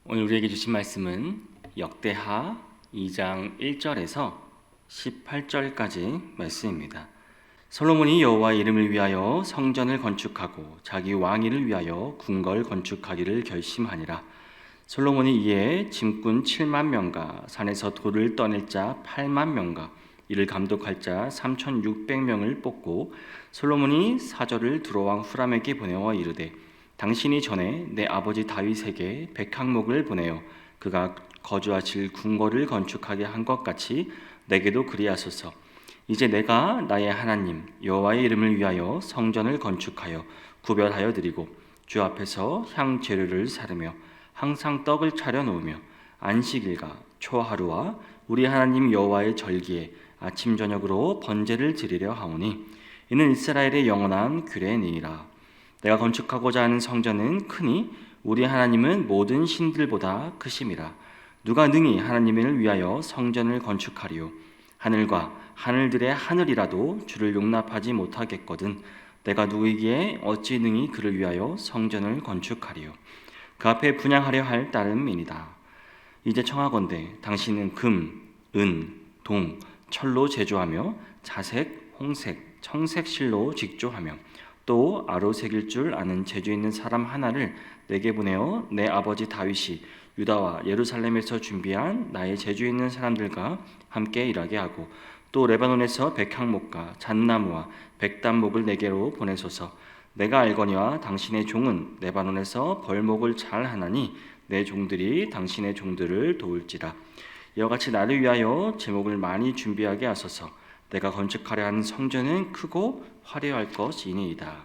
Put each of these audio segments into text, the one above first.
오늘 우리에게 주신 말씀은 역대하 2장 1절에서 18절까지 말씀입니다. 솔로몬이 여호와의 이름을 위하여 성전을 건축하고 자기 왕위를 위하여 궁궐 건축하기를 결심하니라. 솔로몬이 이에 짐꾼 7만 명과 산에서 돌을 떠낼 자 8만 명과 이를 감독할 자 3,600명을 뽑고 솔로몬이 사절을 두로왕 후람에게 보내어 이르되 당신이 전에 내 아버지 다윗에게 백항목을 보내어 그가 거주하실 궁궐을 건축하게 한 것 같이 내게도 그리하소서. 이제 내가 나의 하나님 여호와의 이름을 위하여 성전을 건축하여 구별하여 드리고 주 앞에서 향 재료를 사르며 항상 떡을 차려 놓으며 안식일과 초하루와 우리 하나님 여호와의 절기에 아침 저녁으로 번제를 드리려 하오니 이는 이스라엘의 영원한 규례니이라. 내가 건축하고자 하는 성전은 크니 우리 하나님은 모든 신들보다 크심이라. 누가 능히 하나님을 위하여 성전을 건축하리요? 하늘과 하늘들의 하늘이라도 주를 용납하지 못하겠거든 내가 누구이기에 어찌 능히 그를 위하여 성전을 건축하리요? 그 앞에 분향하려 할 따름이니이다. 이제 청하건대 당신은 금, 은, 동, 철로 제조하며 자색, 홍색, 청색 실로 직조하며 또 아로색일 줄 아는 재주 있는 사람 하나를 내게 보내어 내 아버지 다윗이 유다와 예루살렘에서 준비한 나의 재주 있는 사람들과 함께 일하게 하고 또 레바논에서 백향목과 잣나무와 백단목을 내게로 보내소서. 내가 알거니와 당신의 종은 레바논에서 벌목을 잘 하나니 내 종들이 당신의 종들을 도울지라. 이와 같이 나를 위하여 제목을 많이 준비하게 하소서. 내가 건축하려 하는 성전은 크고 화려할 것이니이다.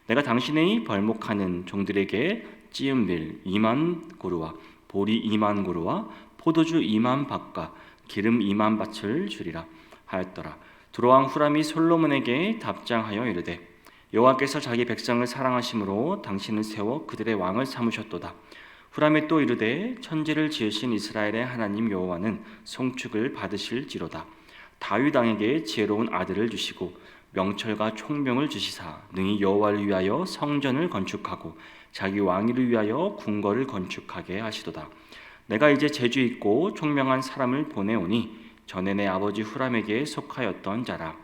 내가 당신의 벌목하는 종들에게 찌은밀 2만 고루와 보리 2만 고루와 포도주 2만 밭과 기름 2만 밭을 주리라 하였더라. 두로왕 후람이 솔로몬에게 답장하여 이르되 여호와께서 자기 백성을 사랑하심으로 당신을 세워 그들의 왕을 삼으셨도다. 후람이 또 이르되 천지를 지으신 이스라엘의 하나님 여호와는 송축을 받으실지로다. 다윗 왕에게 지혜로운 아들을 주시고 명철과 총명을 주시사 능히 여호와를 위하여 성전을 건축하고 자기 왕위를 위하여 궁궐을 건축하게 하시도다. 내가 이제 재주 있고 총명한 사람을 보내오니 전에 내 아버지 후람에게 속하였던 자라.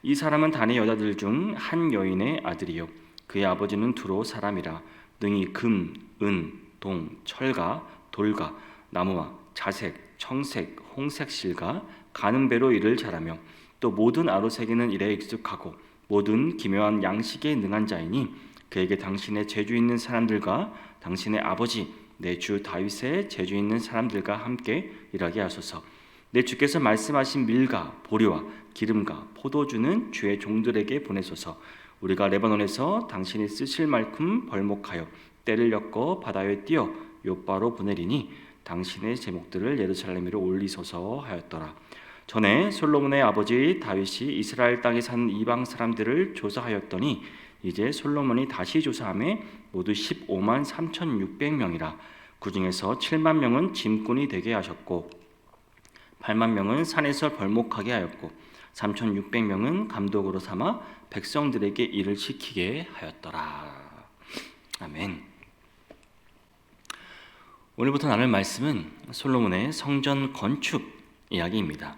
이 사람은 단의 여자들 중 한 여인의 아들이요 그의 아버지는 두로 사람이라. 능히 금, 은, 동, 철과 돌과 나무와 자색, 청색, 홍색 실과 가는 배로 일을 잘하며 또 모든 아로새기는 일에 익숙하고 모든 기묘한 양식에 능한 자이니 그에게 당신의 재주 있는 사람들과 당신의 아버지 내 주 다윗의 재주 있는 사람들과 함께 일하게 하소서. 내 주께서 말씀하신 밀과 보리와 기름과 포도주는 주의 종들에게 보내소서. 우리가 레바논에서 당신이 쓰실 만큼 벌목하여 때를 엮어 바다에 띄어 욥바로 보내리니 당신의 제목들을 예루살렘으로 올리소서 하였더라. 전에 솔로몬의 아버지 다윗이 이스라엘 땅에 사는 이방 사람들을 조사하였더니 이제 솔로몬이 다시 조사함에 모두 15만 3,600명이라. 그 중에서 7만 명은 짐꾼이 되게 하셨고 8만 명은 산에서 벌목하게 하였고 3,600명은 감독으로 삼아 백성들에게 일을 시키게 하였더라. 아멘. 오늘부터 나눌 말씀은 솔로몬의 성전 건축 이야기입니다.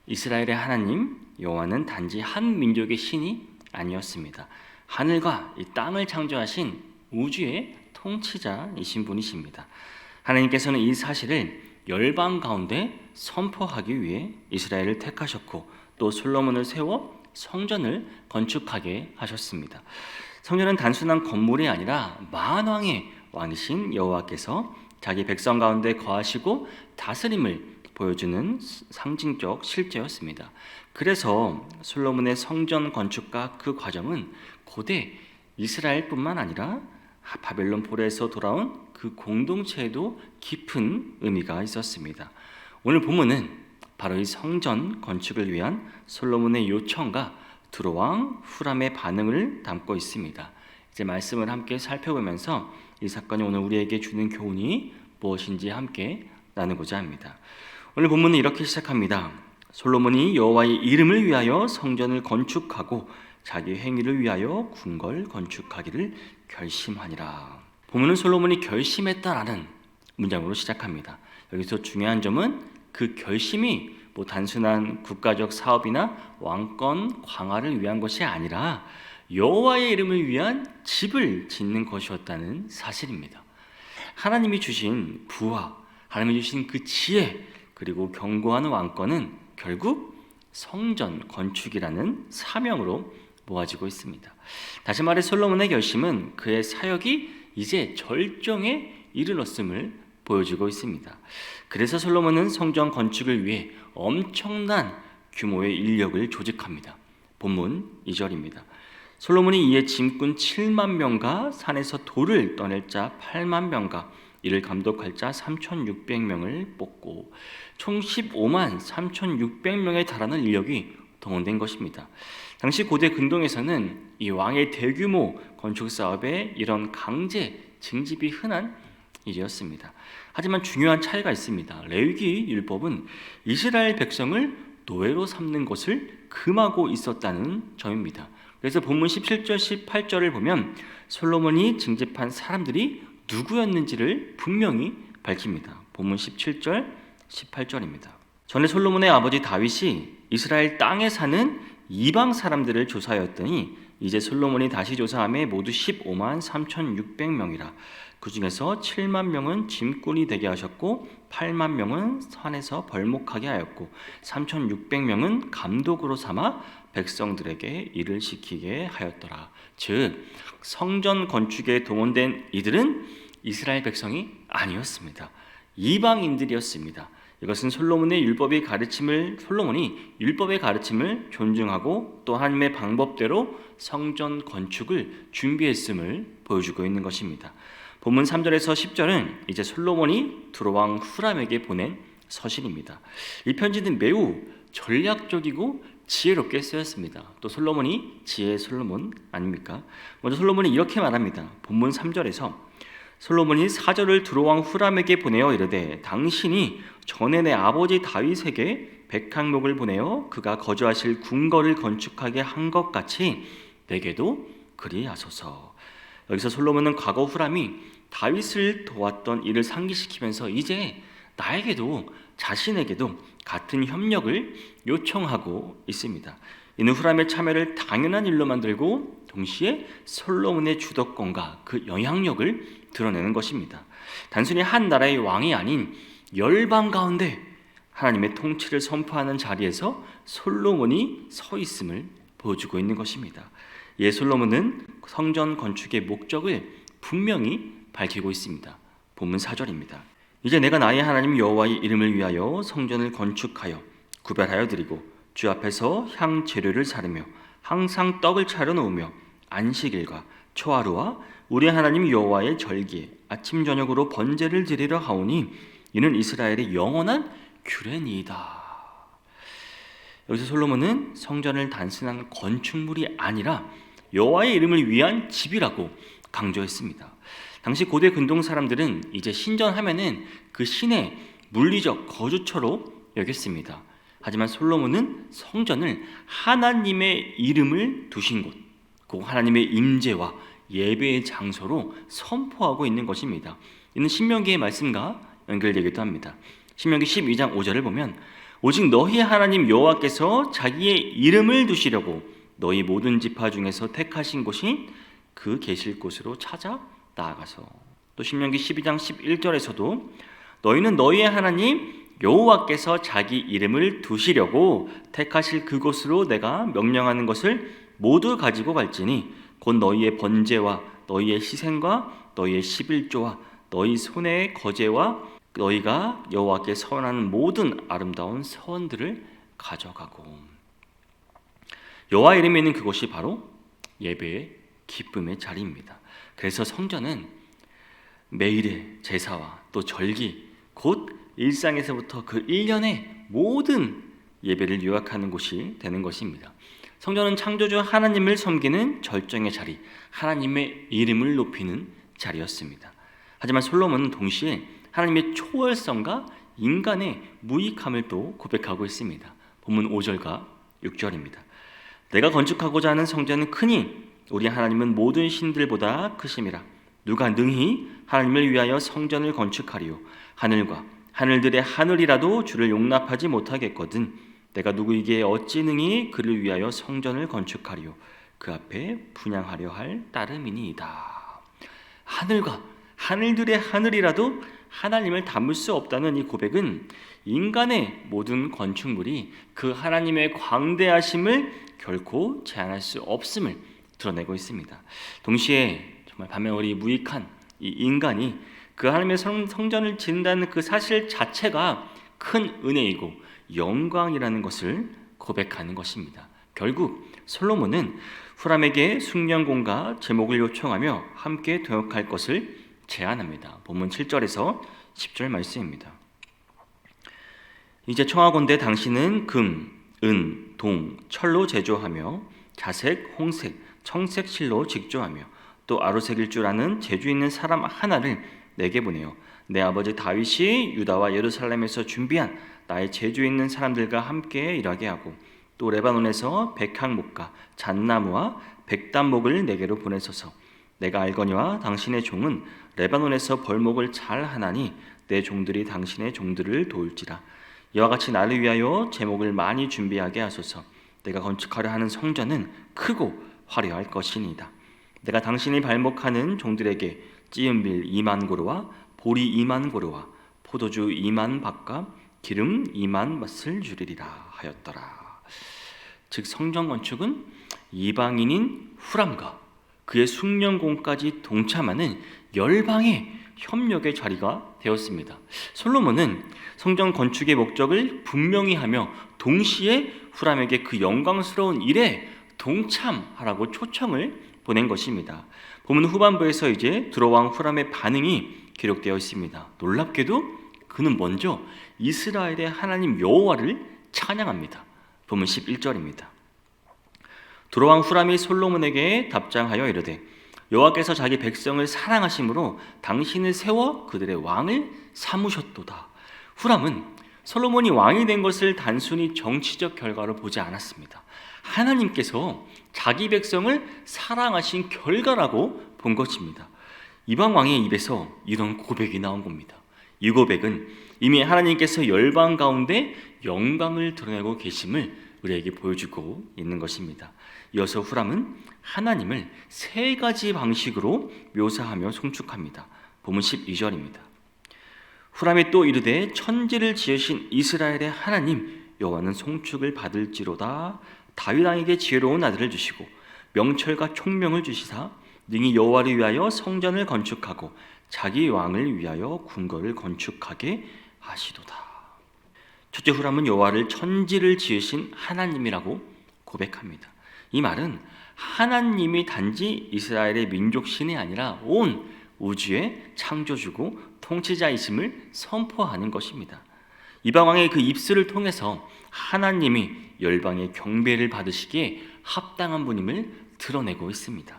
이스라엘의 하나님 여호와는 단지 한 민족의 신이 아니었습니다. 하늘과 이 땅을 창조하신 우주의 통치자이신 분이십니다. 하나님께서는 이 사실을 열방 가운데 선포하기 위해 이스라엘을 택하셨고 또 솔로몬을 세워 성전을 건축하게 하셨습니다. 성전은 단순한 건물이 아니라 만왕의 왕이신 여호와께서 자기 백성 가운데 거하시고 다스림을 보여주는 상징적 실제였습니다. 그래서 솔로몬의 성전 건축과 그 과정은 고대 이스라엘뿐만 아니라 바벨론 포로에서 돌아온 그 공동체에도 깊은 의미가 있었습니다. 오늘 본문은 바로 이 성전 건축을 위한 솔로몬의 요청과 두로왕 후람의 반응을 담고 있습니다. 이제 말씀을 함께 살펴보면서 이 사건이 오늘 우리에게 주는 교훈이 무엇인지 함께 나누고자 합니다. 오늘 본문은 이렇게 시작합니다. 솔로몬이 여호와의 이름을 위하여 성전을 건축하고 자기 행위를 위하여 궁궐 건축하기를 결심하니라. 본문은 솔로몬이 결심했다라는 문장으로 시작합니다. 여기서 중요한 점은 그 결심이 단순한 국가적 사업이나 왕권 강화를 위한 것이 아니라 여호와의 이름을 위한 집을 짓는 것이었다는 사실입니다. 하나님이 주신 부와 하나님이 주신 그 지혜 그리고 견고한 왕권은 결국 성전 건축이라는 사명으로 모아지고 있습니다. 다시 말해 솔로몬의 결심은 그의 사역이 이제 절정에 이르렀음을 보여주고 있습니다. 그래서 솔로몬은 성전 건축을 위해 엄청난 규모의 인력을 조직합니다. 본문 2절입니다. 솔로몬이 이에 짐꾼 7만 명과 산에서 돌을 떠낼 자 8만 명과 이를 감독할 자 3,600명을 뽑고 총 15만 3,600명에 달하는 인력이 동원된 것입니다. 당시 고대 근동에서는 이 왕의 대규모 건축 사업에 이런 강제 징집이 흔한 일이었습니다. 하지만 중요한 차이가 있습니다. 레위기 율법은 이스라엘 백성을 노예로 삼는 것을 금하고 있었다는 점입니다. 그래서 본문 17절 18절을 보면 솔로몬이 징집한 사람들이 누구였는지를 분명히 밝힙니다. 본문 17절 18절입니다. 전에 솔로몬의 아버지 다윗이 이스라엘 땅에 사는 이방 사람들을 조사하였더니 이제 솔로몬이 다시 조사함에 모두 15만 3,600명이라. 그 중에서 7만 명은 짐꾼이 되게 하셨고 8만 명은 산에서 벌목하게 하였고 3,600명은 감독으로 삼아 백성들에게 일을 시키게 하였더라. 즉 성전 건축에 동원된 이들은 이스라엘 백성이 아니었습니다. 이방인들이었습니다. 이것은 솔로몬이 율법의 가르침을 존중하고 또 하나님의 방법대로 성전 건축을 준비했음을 보여주고 있는 것입니다. 본문 3절에서 10절은 이제 솔로몬이 두로왕 후람에게 보낸 서신입니다. 이 편지는 매우 전략적이고 지혜롭게 쓰였습니다. 또 솔로몬이 지혜의 솔로몬 아닙니까? 먼저 솔로몬이 이렇게 말합니다. 본문 3절에서 솔로몬이 사절을 두로왕 후람에게 보내어 이르되 당신이 전에 내 아버지 다윗에게 백항목을 보내어 그가 거주하실 궁궐을 건축하게 한 것 같이 내게도 그리하소서. 여기서 솔로몬은 과거 후람이 다윗을 도왔던 일을 상기시키면서 이제 나에게도 자신에게도 같은 협력을 요청하고 있습니다. 이는 후람의 참여를 당연한 일로 만들고 동시에 솔로몬의 주도권과 그 영향력을 드러내는 것입니다. 단순히 한 나라의 왕이 아닌 열방 가운데 하나님의 통치를 선포하는 자리에서 솔로몬이 서 있음을 보여주고 있는 것입니다. 예, 솔로몬은 성전 건축의 목적을 분명히 밝히고 있습니다. 본문 4절입니다. 이제 내가 나의 하나님 여호와의 이름을 위하여 성전을 건축하여 구별하여 드리고 주 앞에서 향 재료를 사르며 항상 떡을 차려 놓으며 안식일과 초하루와 우리 하나님 여호와의 절기에 아침 저녁으로 번제를 드리려 하오니 이는 이스라엘의 영원한 규례니이다. 여기서 솔로몬은 성전을 단순한 건축물이 아니라 여호와의 이름을 위한 집이라고 강조했습니다. 당시 고대 근동 사람들은 이제 신전하면은 그 신의 물리적 거주처로 여겼습니다. 하지만 솔로몬은 성전을 하나님의 이름을 두신 곳, 그 하나님의 임재와 예배의 장소로 선포하고 있는 것입니다. 이는 신명기의 말씀과 연결되기도 합니다. 신명기 12장 5절을 보면 오직 너희 하나님 여호와께서 자기의 이름을 두시려고 너희 모든 지파 중에서 택하신 곳이 그 계실 곳으로 찾아 나아가서, 또 신명기 12장 11절에서도 너희는 너희의 하나님 여호와께서 자기 이름을 두시려고 택하실 그곳으로 내가 명령하는 것을 모두 가지고 갈지니 곧 너희의 번제와 너희의 희생과 너희의 11조와 너희 손의 거제와 너희가 여호와께 서원하는 모든 아름다운 서원들을 가져가고. 여호와 이름이 있는 그곳이 바로 예배의 기쁨의 자리입니다. 그래서 성전은 매일의 제사와 또 절기, 곧 일상에서부터 그 1년의 모든 예배를 요약하는 곳이 되는 것입니다. 성전은 창조주 하나님을 섬기는 절정의 자리, 하나님의 이름을 높이는 자리였습니다. 하지만 솔로몬은 동시에 하나님의 초월성과 인간의 무익함을 또 고백하고 있습니다. 본문 5절과 6절입니다. 내가 건축하고자 하는 성전은 크니 우리 하나님은 모든 신들보다 크심이라. 누가 능히 하나님을 위하여 성전을 건축하리요 하늘과 하늘들의 하늘이라도 주를 용납하지 못하겠거든 내가 누구에게 어찌 능히 그를 위하여 성전을 건축하리요 그 앞에 분향하려 할 따름이니이다. 하늘과 하늘들의 하늘이라도 하나님을 담을 수 없다는 이 고백은 인간의 모든 건축물이 그 하나님의 광대하심을 결코 제한할 수 없음을 드러내고 있습니다. 동시에 정말 반면어리 무익한 이 인간이 그 하나님의 성전을 짓는다는 그 사실 자체가 큰 은혜이고 영광이라는 것을 고백하는 것입니다. 결국 솔로몬은 후람에게 숭령공과 제목을 요청하며 함께 동역할 것을 제안합니다. 본문 7절에서 10절 말씀입니다. 이제 청하건대 당신은 금, 은, 동, 철로 제조하며 자색, 홍색, 청색 실로 직조하며 또 아로색일 줄 아는 재주 있는 사람 하나를 내게 보내어 내 아버지 다윗이 유다와 예루살렘에서 준비한 나의 재주 있는 사람들과 함께 일하게 하고 또 레바논에서 백향목과 잣나무와 백단목을 내게로 보내소서. 내가 알거니와 당신의 종은 레바논에서 벌목을 잘 하나니 내 종들이 당신의 종들을 도울지라. 이와 같이 나를 위하여 제목을 많이 준비하게 하소서. 내가 건축하려 하는 성전은 크고 화려할 것이니이다. 내가 당신이 발목하는 종들에게 찌은 빌 2만 고루와 보리 2만 고루와 포도주 2만 밭과 기름 2만 밭을 주리리라 하였더라. 즉 성전 건축은 이방인인 후람과 그의 숭령공까지 동참하는 열방의 협력의 자리가 되었습니다. 솔로몬은 성전 건축의 목적을 분명히 하며 동시에 후람에게 그 영광스러운 일에 동참하라고 초청을 보낸 것입니다. 본문 후반부에서 이제 두로왕 후람의 반응이 기록되어 있습니다. 놀랍게도 그는 먼저 이스라엘의 하나님 여호와를 찬양합니다. 본문 11절입니다. 두로왕 후람이 솔로몬에게 답장하여 이르되 여호와께서 자기 백성을 사랑하심으로 당신을 세워 그들의 왕을 삼으셨도다. 후람은 솔로몬이 왕이 된 것을 단순히 정치적 결과로 보지 않았습니다. 하나님께서 자기 백성을 사랑하신 결과라고 본 것입니다. 이방 왕의 입에서 이런 고백이 나온 겁니다. 이 고백은 이미 하나님께서 열방 가운데 영광을 드러내고 계심을 우리에게 보여주고 있는 것입니다. 이어서 후람은 하나님을 세 가지 방식으로 묘사하며 송축합니다. 본문 12절입니다. 후람이 또 이르되 천지를 지으신 이스라엘의 하나님 여호와는 송축을 받을지로다. 다윗 왕에게 지혜로운 아들을 주시고 명철과 총명을 주시사 능히 여호와를 위하여 성전을 건축하고 자기 왕을 위하여 궁궐을 건축하게 하시도다. 첫째, 후람은 여호와를 천지를 지으신 하나님이라고 고백합니다. 이 말은 하나님이 단지 이스라엘의 민족신이 아니라 온 우주의 창조주고 통치자이심을 선포하는 것입니다. 이방왕의 그 입술을 통해서 하나님이 열방의 경배를 받으시기에 합당한 분임을 드러내고 있습니다.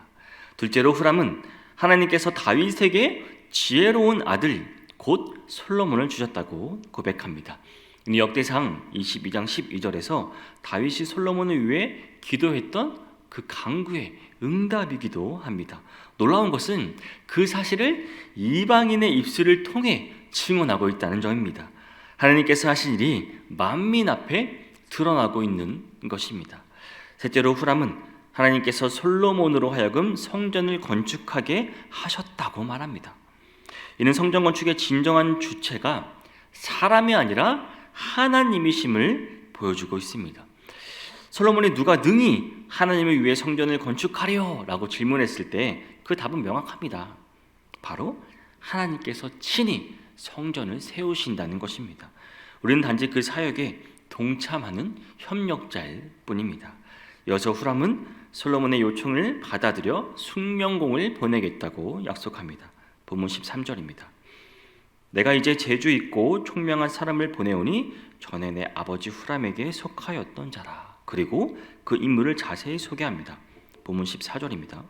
둘째로 후람은 하나님께서 다윗에게 지혜로운 아들 곧 솔로몬을 주셨다고 고백합니다. 역대상 22장 12절에서 다윗이 솔로몬을 위해 기도했던 그 간구의 응답이기도 합니다. 놀라운 것은 그 사실을 이방인의 입술을 통해 증언하고 있다는 점입니다. 하나님께서 하신 일이 만민 앞에 드러나고 있는 것입니다. 셋째로 후람은 하나님께서 솔로몬으로 하여금 성전을 건축하게 하셨다고 말합니다. 이는 성전 건축의 진정한 주체가 사람이 아니라 하나님이심을 보여주고 있습니다. 솔로몬이 누가 능히 하나님을 위해 성전을 건축하려 라고 질문했을 때 그 답은 명확합니다. 바로 하나님께서 친히 성전을 세우신다는 것입니다. 우리는 단지 그 사역에 동참하는 협력자일 뿐입니다. 이어서 후람은 솔로몬의 요청을 받아들여 숭명공을 보내겠다고 약속합니다. 본문 13절입니다. 내가 이제 재주 있고 총명한 사람을 보내오니 전에 내 아버지 후람에게 속하였던 자라. 그리고 그 인물을 자세히 소개합니다. 본문 14절입니다.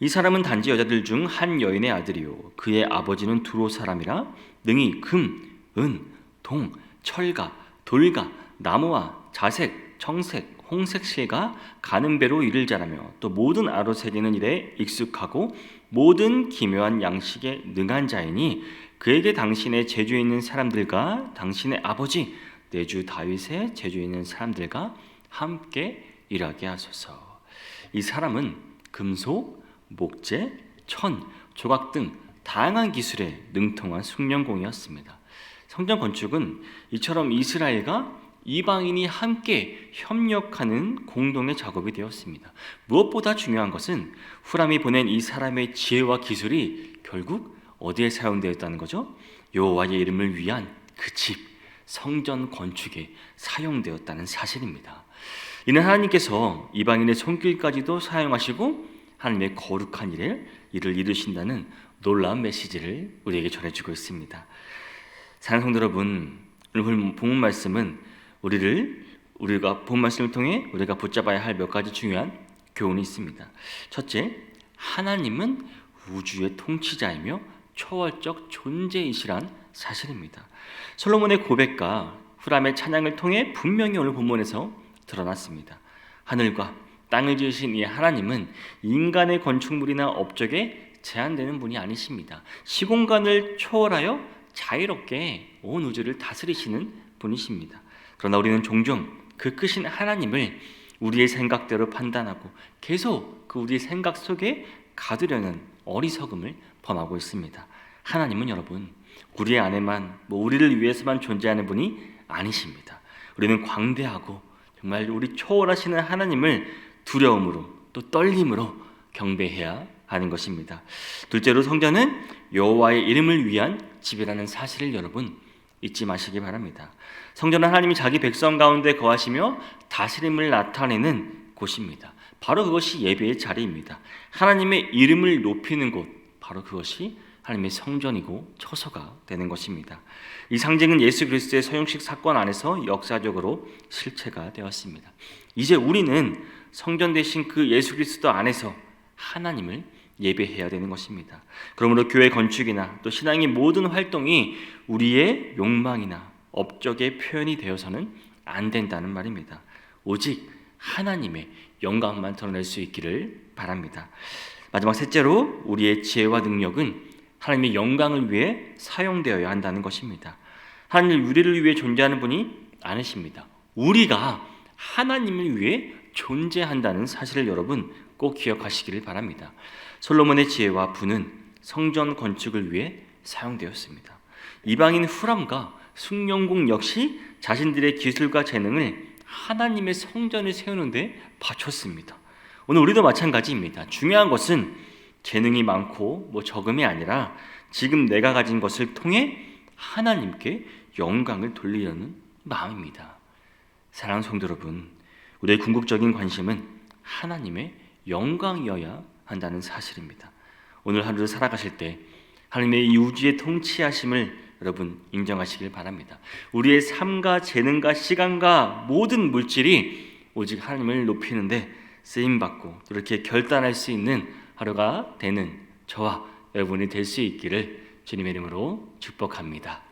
이 사람은 단지 여자들 중 한 여인의 아들이요 그의 아버지는 두로 사람이라 능히 금, 은, 동, 철과 돌과 나무와 자색, 청색, 홍색실과 가는 배로 일을 잘하며 또 모든 아로 새기는 일에 익숙하고 모든 기묘한 양식에 능한 자이니 그에게 당신의 제주에 있는 사람들과 당신의 아버지 내 주 다윗의 제주에 있는 사람들과 함께 일하게 하소서. 이 사람은 금속, 목재, 천, 조각 등 다양한 기술에 능통한 숙련공이었습니다. 성전 건축은 이처럼 이스라엘과 이방인이 함께 협력하는 공동의 작업이 되었습니다. 무엇보다 중요한 것은 후람이 보낸 이 사람의 지혜와 기술이 결국 어디에 사용되었다는 거죠? 여호와의 이름을 위한 그 집, 성전 건축에 사용되었다는 사실입니다. 이는 하나님께서 이방인의 손길까지도 사용하시고 하나님의 거룩한 일을 이루신다는 놀라운 메시지를 우리에게 전해주고 있습니다. 사랑하는 성도 여러분, 오늘 본문 말씀은 우리가 본 말씀을 통해 우리가 붙잡아야 할 몇 가지 중요한 교훈이 있습니다. 첫째, 하나님은 우주의 통치자이며 초월적 존재이시란 사실입니다. 솔로몬의 고백과 후람의 찬양을 통해 분명히 오늘 본문에서 드러났습니다. 하늘과 땅을 지으신 이 하나님은 인간의 건축물이나 업적에 제한되는 분이 아니십니다. 시공간을 초월하여 자유롭게 온 우주를 다스리시는 분이십니다. 그러나 우리는 종종 그 크신 하나님을 우리의 생각대로 판단하고 계속 그 우리의 생각 속에 가두려는 어리석음을 범하고 있습니다. 하나님은 여러분 우리 안에만 우리를 위해서만 존재하는 분이 아니십니다. 우리는 광대하고 정말 우리 초월하시는 하나님을 두려움으로 또 떨림으로 경배해야 하는 것입니다. 둘째로 성전은 여호와의 이름을 위한 집이라는 사실을 여러분 잊지 마시기 바랍니다. 성전은 하나님이 자기 백성 가운데 거하시며 다스림을 나타내는 곳입니다. 바로 그것이 예배의 자리입니다. 하나님의 이름을 높이는 곳, 바로 그것이 하나님의 성전이고 처소가 되는 것입니다. 이 상징은 예수 그리스도의 서용식 사건 안에서 역사적으로 실체가 되었습니다. 이제 우리는 성전 되신 그 예수 그리스도 안에서 하나님을 예배해야 되는 것입니다. 그러므로 교회 건축이나 또 신앙의 모든 활동이 우리의 욕망이나 업적의 표현이 되어서는 안 된다는 말입니다. 오직 하나님의 영광만 드러낼 수 있기를 바랍니다. 마지막 셋째로 우리의 지혜와 능력은 하나님의 영광을 위해 사용되어야 한다는 것입니다. 하나님 우리를 위해 존재하는 분이 아니십니다. 우리가 하나님을 위해 존재한다는 사실을 여러분 꼭 기억하시기를 바랍니다. 솔로몬의 지혜와 부는 성전 건축을 위해 사용되었습니다. 이방인 후람과 숙련공 역시 자신들의 기술과 재능을 하나님의 성전을 세우는 데 바쳤습니다. 오늘 우리도 마찬가지입니다. 중요한 것은 재능이 많고 적음이 아니라 지금 내가 가진 것을 통해 하나님께 영광을 돌리려는 마음입니다. 사랑하는 성도 여러분, 우리의 궁극적인 관심은 하나님의 영광이어야 한다는 사실입니다. 오늘 하루를 살아가실 때 하나님의 이 우주의 통치하심을 여러분 인정하시길 바랍니다. 우리의 삶과 재능과 시간과 모든 물질이 오직 하나님을 높이는데 쓰임받고 이렇게 결단할 수 있는 하루가 되는 저와 여러분이 될 수 있기를 주님의 이름으로 축복합니다.